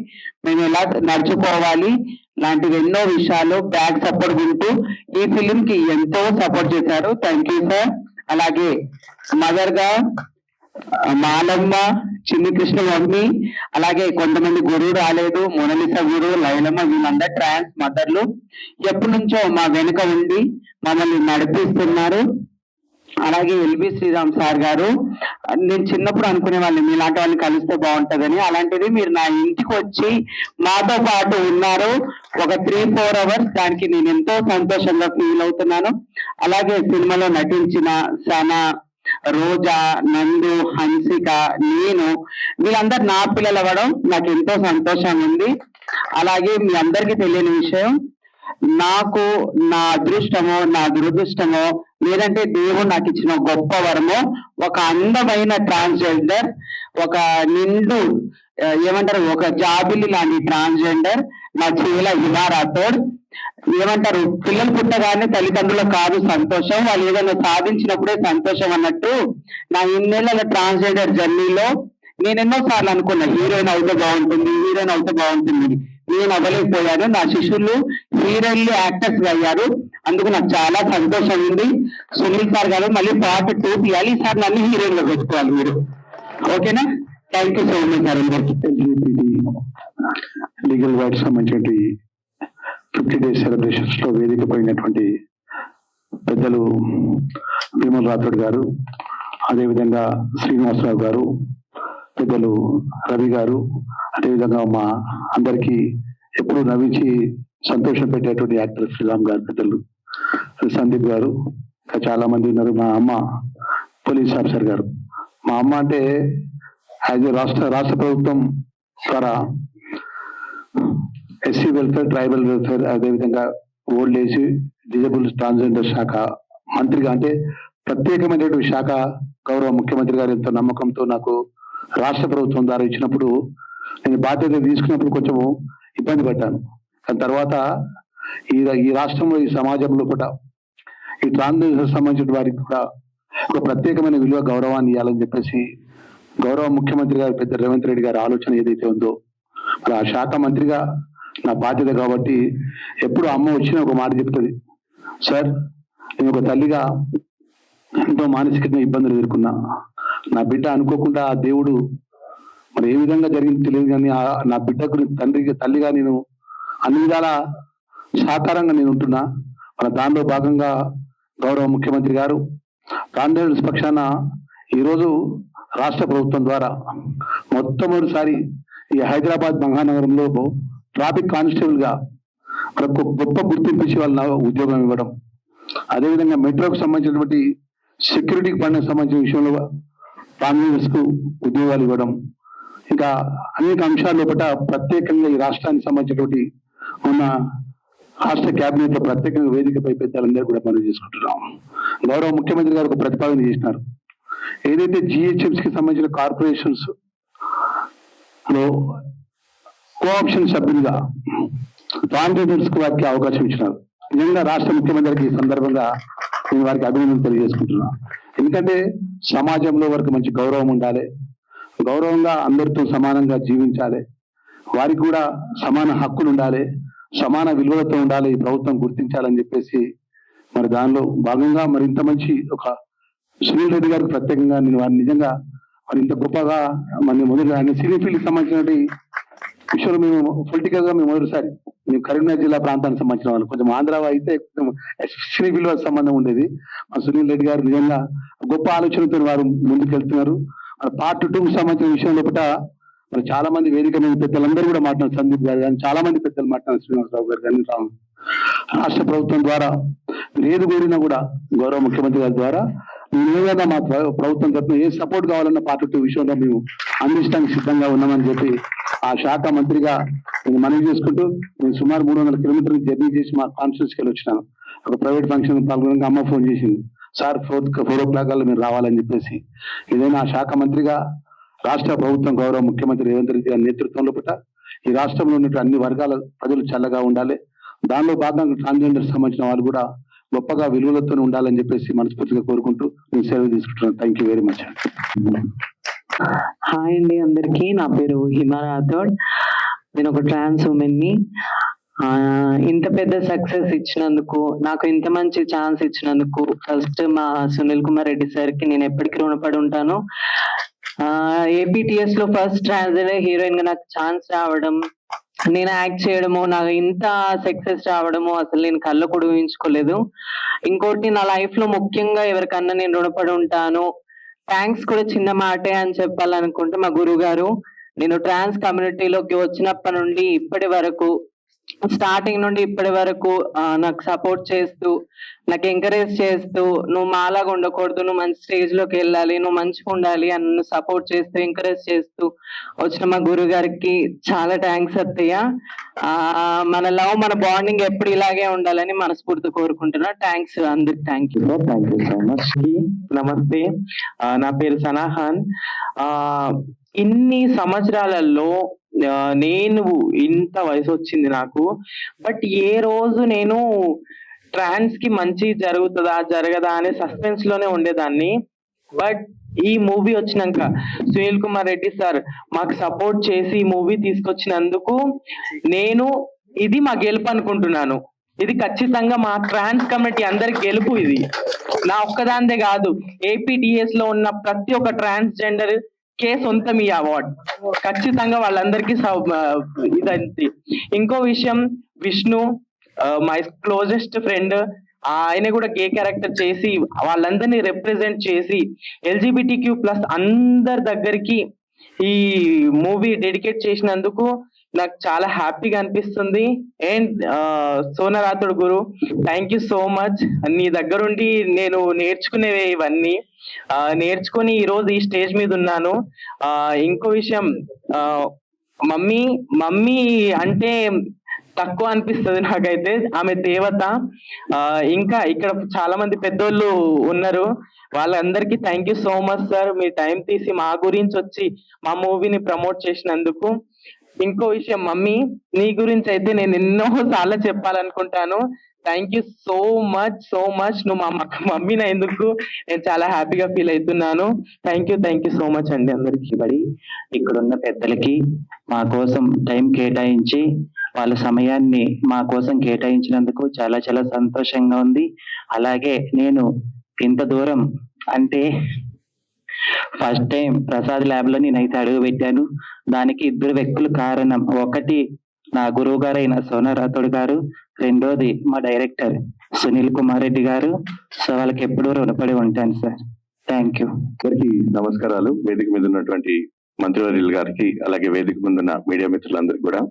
మేము ఎలా నడుచుకోవాలి, లాంటివి ఎన్నో విషయాలు బ్యాక్ సపోర్ట్ ఉంటూ ఈ ఫిలిం కి ఎంతో సపోర్ట్ చేశారు. Thank you sir. అలాగే మదర్ గా మాలమ్మ, చిన్ని కృష్ణ మమ్మీ, అలాగే కొంతమంది గురువు రాలేదు, మొనలిసా గురువు, లైలమ్మ, వీళ్ళందరూ ట్రాన్స్ మదర్లు ఎప్పటి నుంచో మా వెనుక ఉండి మమ్మల్ని నడిపిస్తున్నారు. అలాగే ఎల్బి శ్రీరామ్ సార్ గారు, నేను చిన్నప్పుడు అనుకునే వాళ్ళని మీలాంటి వాళ్ళని కలిస్తే బాగుంటదని, అలాంటిది మీరు నా ఇంటికి వచ్చి మాతో పాటు ఉన్నారు ఒక 3-4 అవర్స్. దానికి నేను ఎంతో సంతోషంగా ఫీల్ అవుతున్నాను. అలాగే సినిమాలో నటించిన సనా, రోజా, నందు, హన్సిక, నేను, వీళ్ళందరూ నా పిల్లలు అవ్వడం నాకు ఎంతో సంతోషంగా ఉంది. అలాగే మీ అందరికీ తెలియని విషయం, నాకు నా అదృష్టమో నా దురదృష్టమో లేదంటే దేవుడు నాకు ఇచ్చిన గొప్ప వరమో, ఒక అందమైన ట్రాన్స్జెండర్, ఒక నిండు ఏమంటారు, ఒక జాబిలి లాంటి ట్రాన్స్జెండర్ నా చెవుల హిమా రాథోడ్. ఏమంటారు, పిల్లలు పుట్టగానే తల్లిదండ్రులకు కాదు సంతోషం, వాళ్ళు ఏదైనా సాధించినప్పుడే సంతోషం అన్నట్టు నా ఇన్నేళ్ల ట్రాన్స్జెండర్ జర్నీలో నేను ఎన్నో సార్లు అనుకున్నా హీరోయిన్ అవుతే బాగుంటుంది, హీరోయిన్ అవుతే బాగుంటుంది. నేను అవ్వలేకపోయాను. నా శిష్యులు హీరోయిన్లు యాక్టర్స్ గా అయ్యారు. అందుకు నాకు చాలా సంతోషం ఉంది. సునీల్ సార్ గారు మళ్ళీ పార్ట్ 2 తీయాలి, ఈసారి నన్ను హీరోయిన్ గా పెట్టుకోవాలి మీరు, ఓకేనా? Thank you so much sir. LGBT legal rights సంబంధించి 50 days సెలబ్రేషన్స్ లో వేదిక పోయినటువంటి పెద్దలు విమల్ రాథోడ్ గారు, అదేవిధంగా శ్రీనివాసరావు గారు, పెద్దలు రవి గారు, అదేవిధంగా మా అందరికీ ఎప్పుడు నవ్వించి సంతోషం పెట్టేటువంటి యాక్టర్ శ్రీరామ్ గారు, పెద్దలు సందీప్ గారు, ఇంకా చాలా మంది ఉన్నారు. మా అమ్మ పోలీస్ ఆఫీసర్ గారు. మా అమ్మ అంటే యాజ్ రాష్ట్ర ప్రభుత్వం ద్వారా ఎస్సీ వెల్ఫేర్, ట్రైబల్ వెల్ఫేర్, అదేవిధంగా ఓల్డ్ ఏజ్, డిజబుల్, ట్రాన్స్జెండర్ శాఖ మంత్రిగా, అంటే ప్రత్యేకమైనటువంటి శాఖ గౌరవ ముఖ్యమంత్రి గారు ఎంతో నమ్మకంతో నాకు రాష్ట్ర ప్రభుత్వం ద్వారా ఇచ్చినప్పుడు నేను బాధ్యత తీసుకున్నప్పుడు కొంచెం ఇబ్బంది పడ్డాను. కానీ తర్వాత ఈ రాష్ట్రంలో, ఈ సమాజంలో కూడా ఈ ట్రాన్స్జెండర్ సంబంధించిన వారికి కూడా ఒక ప్రత్యేకమైన విలువ, గౌరవాన్ని ఇవ్వాలని చెప్పేసి గౌరవ ముఖ్యమంత్రి గారు పెద్ద రేవంత్ రెడ్డి గారి ఆలోచన ఏదైతే ఉందో, మరి ఆ శాఖ మంత్రిగా నా బాధ్యత కాబట్టి ఎప్పుడు అమ్మ వచ్చినా ఒక మాట చెప్తుంది, సార్ నేను ఒక తల్లిగా ఎంతో మానసికంగా ఇబ్బందులు ఎదుర్కొన్నా, నా బిడ్డ అనుకోకుండా ఆ దేవుడు మరి ఏ విధంగా జరిగింది తెలియదు, కానీ నా బిడ్డకు తల్లిగా నేను అన్ని విధాల సాకారంగా నేను ఉంటున్నా. మన దానిలో భాగంగా గౌరవ ముఖ్యమంత్రి గారు ట్రాన్స్జెండర్స్ పక్షాన ఈరోజు రాష్ట్ర ప్రభుత్వం ద్వారా మొట్టమొదటిసారి ఈ హైదరాబాద్ మహానగరంలో ట్రాఫిక్ కానిస్టేబుల్ గా గొప్ప గుర్తింపు ఇచ్చి వాళ్ళ ఉద్యోగం ఇవ్వడం, అదేవిధంగా మెట్రోకు సంబంధించినటువంటి సెక్యూరిటీకి పనికి సంబంధించిన విషయంలో ట్రాన్స్జెండర్స్ కు ఉద్యోగాలు ఇవ్వడం, ఇంకా అనేక అంశాల లోపల ప్రత్యేకంగా ఈ రాష్ట్రానికి సంబంధించినటువంటి ఉన్న రాష్ట్ర కేబినెట్ లో ప్రత్యేకంగా వేదికపై పెద్దలందరూ కూడా మనం చేసుకుంటున్నాం. గౌరవ ముఖ్యమంత్రి గారు ఒక ప్రతిపాదన చేసినారు, ఏదైతే GHMs కి సంబంధించిన కార్పొరేషన్స్ లో కోఆప్షన్ సభ్యులుగా ట్రాన్స్జెండర్స్ కు వారికి అవకాశం ఇచ్చినారు. నిజంగా రాష్ట్ర ముఖ్యమంత్రికి ఈ సందర్భంగా నేను వారికి అభినందన తెలియజేసుకుంటున్నా. ఎందుకంటే సమాజంలో వారికి మంచి గౌరవం ఉండాలి, గౌరవంగా అందరితో సమానంగా జీవించాలి, వారికి కూడా సమాన హక్కులు ఉండాలి, సమాన విలువలతో ఉండాలి, ఈ ప్రభుత్వం గుర్తించాలని చెప్పేసి మరి దానిలో భాగంగా మరి ఇంత మంచి ఒక సునీల్ రెడ్డి గారికి ప్రత్యేకంగా నేను వారిని నిజంగా మరి ఇంత గొప్పగా మరి మొదటి ఆయన సినీ ఫీల్డ్కి సంబంధించిన విషయంలో మేము పొలిటికల్ గా మేము మొదటిసారి మేము కరీంనగర్ జిల్లా ప్రాంతానికి సంబంధించిన వాళ్ళు, కొంచెం ఆంధ్ర అయితే కొంచెం సినీ ఫీల్డ్ సంబంధం ఉండేది. మా సునీల్ రెడ్డి గారు నిజంగా గొప్ప ఆలోచనతో వారు ముందుకెళ్తున్నారు. మరి పార్ట్ 2కు సంబంధించిన విషయం లోపల మరి చాలా మంది వేదిక మీద పెద్దలందరూ కూడా మాట్లాడారు, సందీప్ గారు కానీ చాలా మంది పెద్దలు మాట్లాడారు, శ్రీనివాసరావు గారు కానీ రాష్ట్ర ప్రభుత్వం ద్వారా ఏది కోరినా కూడా గౌరవ ముఖ్యమంత్రి గారి ద్వారా మేము ఏదైనా మా ప్రభుత్వం తరఫున ఏ సపోర్ట్ కావాలన్న పార్ట్ 2 విషయంలో మేము అందించడానికి సిద్ధంగా ఉన్నామని చెప్పి ఆ శాఖ మంత్రిగా నేను మనవి చేసుకుంటూ, నేను సుమారు 300 కిలోమీటర్లు జర్నీ చేసి మా కాన్స్టిట్యూన్సీకి వెళ్ళి వచ్చినాను. ఒక ప్రైవేట్ ఫంక్షన్ పాల్గొనగా అమ్మ ఫోన్ చేసింది, సార్ 4 o'clock మీరు రావాలని చెప్పేసి. ఏదైనా ఆ శాఖ మంత్రిగా రాష్ట్ర ప్రభుత్వం గౌరవ ముఖ్యమంత్రి రేవంత్ రెడ్డి గారి నేతృత్వంలో ఈ రాష్ట్రంలో ఉన్నటువంటి అన్ని వర్గాల ప్రజలు చల్లగా ఉండాలి, దానిలో భాగంగా ట్రాన్స్జెండర్ సంబంధించిన వాళ్ళు కూడా గొప్పగా విలువలతో ఉండాలని చెప్పేసి మనస్ఫూర్తిగా కోరుకుంటూ నేను సెలవు తీసుకుంటున్నాను. Thank you very much. Hi అండి అందరికీ, నా పేరు హిమా రాథోడ్. నేను ఒక ట్రాన్స్ ఉమెన్ ని. ఇంత పెద్ద సక్సెస్ ఇచ్చినందుకు, నాకు ఇంత మంచి ఛాన్స్ ఇచ్చినందుకు ఫస్ట్ మా సునీల్ కుమార్ రెడ్డి సార్ కి నేను ఎప్పటికీ రుణపడి ఉంటాను. ఏపీటీఎస్ లో ఫస్ట్ ట్రాన్స్జెండర్ హీరోయిన్ గా నాకు ఛాన్స్ రావడం, నేను యాక్ట్ చేయడము, నాకు ఇంత సక్సెస్ రావడము అసలు నేను కళ్ళ కూడా ఊహించుకోలేదు. ఇంకోటి నా లైఫ్ లో ముఖ్యంగా ఎవరికన్నా నేను రుణపడి ఉంటాను, థ్యాంక్స్ కూడా చిన్న మాటే అని చెప్పాలనుకుంటే మా గురువు గారు. నేను ట్రాన్స్ కమ్యూనిటీలోకి వచ్చినప్పటి నుండి ఇప్పటి వరకు, స్టార్టింగ్ నుండి ఇప్పటి వరకు నాకు సపోర్ట్ చేస్తూ, నాకు ఎంకరేజ్ చేస్తూ, నువ్వు మాలాగా ఉండకూడదు, నువ్వు మంచి స్టేజ్ లోకి వెళ్ళాలి, నువ్వు మంచిగా ఉండాలి అని నన్ను సపోర్ట్ చేస్తూ ఎంకరేజ్ చేస్తూ వచ్చిన మా గురువు గారికి చాలా థ్యాంక్స్ అత్తయ్య. మన లవ్, మన బాండింగ్ ఎప్పుడు ఇలాగే ఉండాలని మనస్ఫూర్తి కోరుకుంటున్నా. థ్యాంక్స్ అందరికి. Thank you so much. నమస్తే, నా పేరు సనాహాన్. ఇన్ని సంవత్సరాలలో నేను ఇంత వయసు వచ్చింది నాకు, బట్ ఏ రోజు నేను ట్రాన్స్ కి మంచి జరుగుతుందా జరగదా అనే సస్పెన్స్ లోనే ఉండేదాన్ని. బట్ ఈ మూవీ వచ్చినాక సునీల్ కుమార్ రెడ్డి సార్ మాకు సపోర్ట్ చేసి ఈ మూవీ తీసుకొచ్చినందుకు నేను ఇది మా గెలుపు అనుకుంటున్నాను. ఇది ఖచ్చితంగా మా ట్రాన్స్ కమ్యూనిటీ అందరి గెలుపు. ఇది నా ఒక్కదాందే కాదు, ఏపీటీఎస్ లో ఉన్న ప్రతి ఒక్క ట్రాన్స్జెండర్ కే సొంతం ఈ అవార్డ్. ఖచ్చితంగా వాళ్ళందరికీ ఇదంతే. ఇంకో విషయం, విష్ణు మై క్లోజెస్ట్ ఫ్రెండ్, ఆయన కూడా గే క్యారెక్టర్ చేసి వాళ్ళందరినీ రిప్రజెంట్ చేసి LGBTQ+ అందరి దగ్గరికి ఈ మూవీ డెడికేట్ చేసినందుకు నాకు చాలా హ్యాపీగా అనిపిస్తుంది. And Sona Rathod Guru, thank you so much. నీ దగ్గరుండి నేను నేర్చుకునేవే ఇవన్నీ నేర్చుకుని ఈ రోజు ఈ స్టేజ్ మీద ఉన్నాను. ఇంకో విషయం, మమ్మీ అంటే తక్కువ అనిపిస్తుంది నాకైతే, ఆమె దేవత. ఇంకా ఇక్కడ చాలా మంది పెద్దోళ్ళు ఉన్నారు, వాళ్ళందరికీ thank you so much sir, me time తీసి మా గురించి వచ్చి మా మూవీని ప్రమోట్ చేసినందుకు. ఇంకో విషయం, మమ్మీ నీ గురించి అయితే నేను ఎన్నో సార్లు చెప్పాలనుకుంటాను. Thank you so much. నువ్వు మా మమ్మీని ఎందుకు నేను చాలా హ్యాపీగా ఫీల్ అవుతున్నాను. థ్యాంక్ యూ సో మచ్ అండి అందరికి. ఇక్కడున్న పెద్దలకి మా కోసం టైం కేటాయించి వాళ్ళ సమయాన్ని మా కోసం కేటాయించినందుకు చాలా చాలా సంతోషంగా ఉంది. అలాగే నేను ఇంత దూరం అంటే ఫస్ట్ టైం ప్రసాద్ ల్యాబ్ లో నేనైతే అడుగు పెట్టాను. దానికి 2 వ్యక్తులు కారణం. ఒకటి నా గురువు గారైన సోనా రాథోడ్ గారు, రెండోది మా డైరెక్టర్ సునీల్ కుమార్ రెడ్డి గారు. సో వాళ్ళకి ఎప్పుడూ రుణపడి ఉంటాను సార్. Thank you. అందరికీ నమస్కారాలు. వేదిక మీద ఉన్నటువంటి మంత్రివర్యులు గారికి, అలాగే వేదిక ముందు ఉన్న మీడియా మిత్రులందరికీ కూడా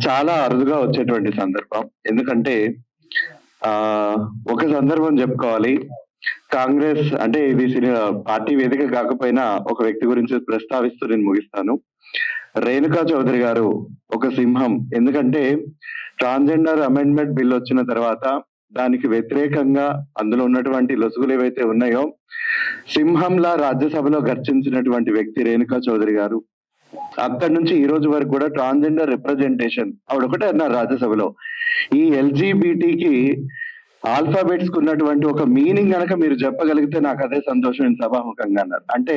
చాలా అరుదుగా వచ్చేటువంటి సందర్భం. ఎందుకంటే ఒక సందర్భం చెప్పుకోవాలి, కాంగ్రెస్ అంటే ఇది పార్టీ వేదిక కాకపోయినా ఒక వ్యక్తి గురించి ప్రస్తావిస్తూ నేను ముగిస్తాను. రేణుకా చౌదరి గారు ఒక సింహం. ఎందుకంటే ట్రాన్స్జెండర్ అమెండ్మెంట్ బిల్ వచ్చిన తర్వాత దానికి వ్యతిరేకంగా అందులో ఉన్నటువంటి లొసుగులు ఏవైతే ఉన్నాయో సింహంలా రాజ్యసభలో గర్జించినటువంటి వ్యక్తి రేణుకా చౌదరి గారు. అక్కడి నుంచి ఈ రోజు వరకు కూడా ట్రాన్స్జెండర్ రిప్రజెంటేషన్ ఆవిడ ఒకటే అన్నారు రాజ్యసభలో, ఈ ఎల్జీబీటీకి ఆల్ఫాబెట్స్ కు ఉన్నటువంటి ఒక మీనింగ్ కనుక మీరు చెప్పగలిగితే నాకు అదే సంతోషం అని సభాముఖంగా అన్నారు. అంటే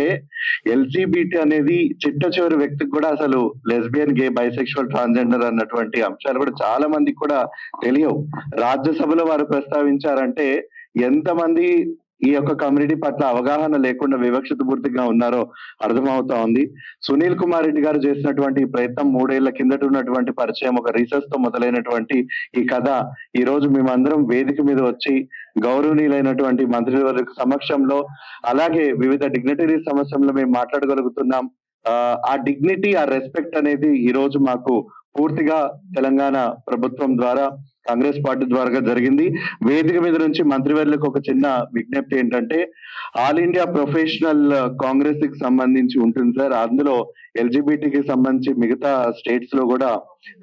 ఎల్జీబీటీ అనేది చిట్ట చివరి వ్యక్తికి కూడా అసలు లెస్బియన్, గే, బైసెక్షువల్, ట్రాన్స్జెండర్ అన్నటువంటి అంశాలు కూడా చాలా మందికి కూడా తెలియవు. రాజ్యసభలో వారు ప్రస్తావించారంటే ఎంతమంది ఈ యొక్క కమ్యూనిటీ పట్ల అవగాహన లేకుండా వివక్షత పూర్తిగా ఉన్నారో అర్థమవుతా ఉంది. సునీల్ కుమార్ రెడ్డి గారు చేసినటువంటి ఈ ప్రయత్నం 3 ఏళ్ల కిందట ఉన్నటువంటి పరిచయం, ఒక రీసెర్చ్ తో మొదలైనటువంటి ఈ కథ ఈ రోజు మేమందరం వేదిక మీద వచ్చి గౌరవనీయులైనటువంటి మంత్రివర్గ సమక్షంలో అలాగే వివిధ డిగ్నిటరీ సమస్యల్లో మేము మాట్లాడగలుగుతున్నాం. ఆ డిగ్నిటీ, ఆ రెస్పెక్ట్ అనేది ఈ రోజు మాకు పూర్తిగా తెలంగాణ ప్రభుత్వం ద్వారా, కాంగ్రెస్ పార్టీ ద్వారా జరిగింది. వేదిక మీద నుంచి మంత్రివర్యులకు ఒక చిన్న విజ్ఞప్తి ఏంటంటే, ఆల్ ఇండియా ప్రొఫెషనల్ కాంగ్రెస్ కి సంబంధించి ఉంటుంది సార్. అందులో ఎల్జిబిటికి సంబంధించి మిగతా స్టేట్స్ లో కూడా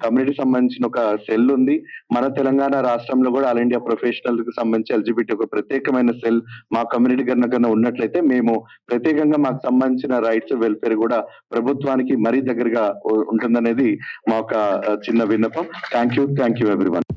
కమ్యూనిటీ సంబంధించిన ఒక సెల్ ఉంది. మన తెలంగాణ రాష్ట్రంలో కూడా ఆల్ ఇండియా ప్రొఫెషనల్ కి సంబంధించి ఎల్జిబిటి ఒక ప్రత్యేకమైన సెల్ మా కమ్యూనిటీ కన్నా ఉన్నట్లయితే మేము ప్రత్యేకంగా మాకు సంబంధించిన రైట్స్, వెల్ఫేర్ కూడా ప్రభుత్వానికి మరీ దగ్గరగా ఉంటుందనేది మా ఒక చిన్న విన్నపం. Thank you everyone.